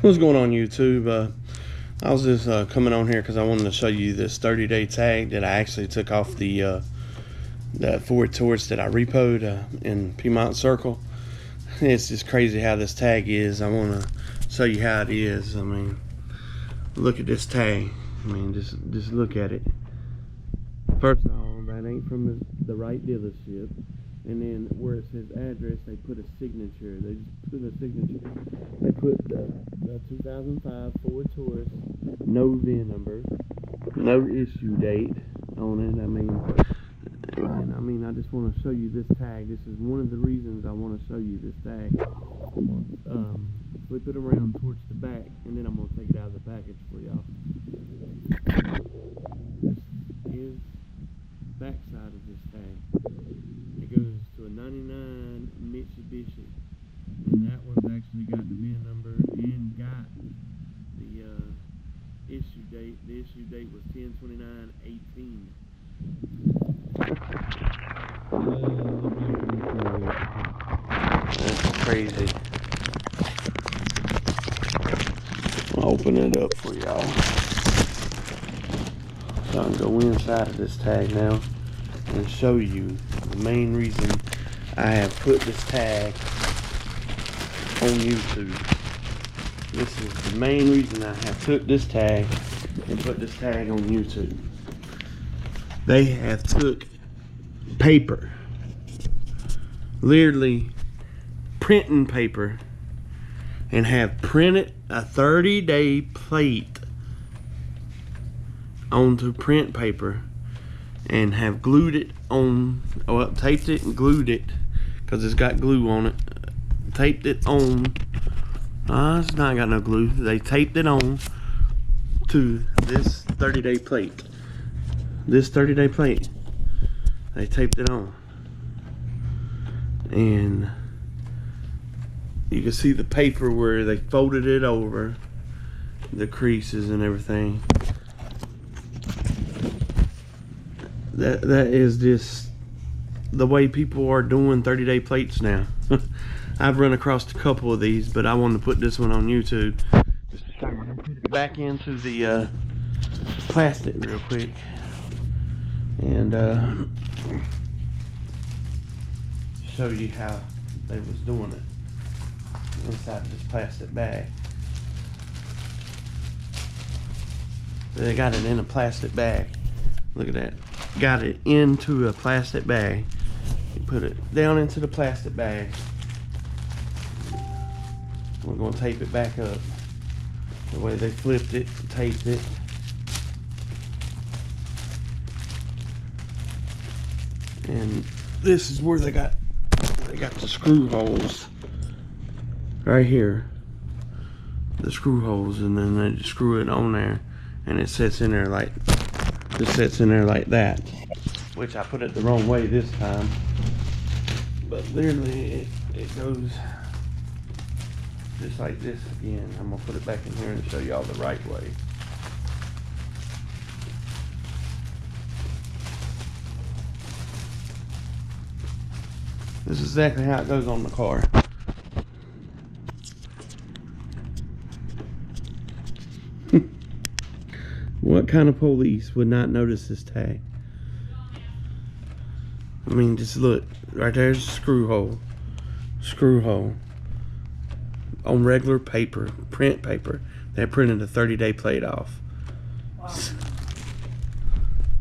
What's going on YouTube? I was just coming on here because I wanted to show you this 30-day tag that I actually took off the Ford Taurus that I repoed in Piedmont Circle. It's just crazy how this tag is. I want to show you how it is. I mean, look at this tag. I mean, just look at it. First of all, that ain't from the right dealership. And then where it says address, they put a signature. They just put a signature. They put the 2005 Ford Taurus, no VIN number, no issue date on it. I just want to show you this tag. This is one of the reasons I want to show you this tag. Flip it around towards the back, and then I'm going to take it out of the package for y'all. This is the back side of this tag. It goes to a 99 Mitsubishi, and that one's actually got the VIN number and got the issue date. The issue date was 10/29/18. That's crazy. I'll open it up for y'all. So I can go inside of this tag now and show you the main reason I have put this tag on YouTube. This is the main reason I have took this tag and put this tag on YouTube. They have took paper, literally printing paper, and have printed a 30-day plate onto print paper and have glued it on, taped it and glued it, because it's got glue on it. Taped it on, it's not got no glue. They taped it on to this 30-day plate. This 30-day plate, they taped it on. And you can see the paper where they folded it over, the creases and everything. That is just the way people are doing 30-day plates now. I've run across a couple of these, but I wanted to put this one on YouTube. Just put it back into the plastic real quick, and show you how they was doing it inside this plastic bag. They got it in a plastic bag. Look at that. Got it into a plastic bag. You put it down into the plastic bag. We're going to tape it back up the way they flipped it, taped it. And this is where they got the screw holes right here. The screw holes, and then they just screw it on there, and it sits in there like that, which I put it the wrong way this time, but literally it goes just like this again. I'm gonna put it back in here and show y'all the right way. This is exactly how it goes on the car. What kind of police would not notice this tag? I mean, just look. Right there's a screw hole. Screw hole. On regular paper, print paper. They printed a 30-day plate off.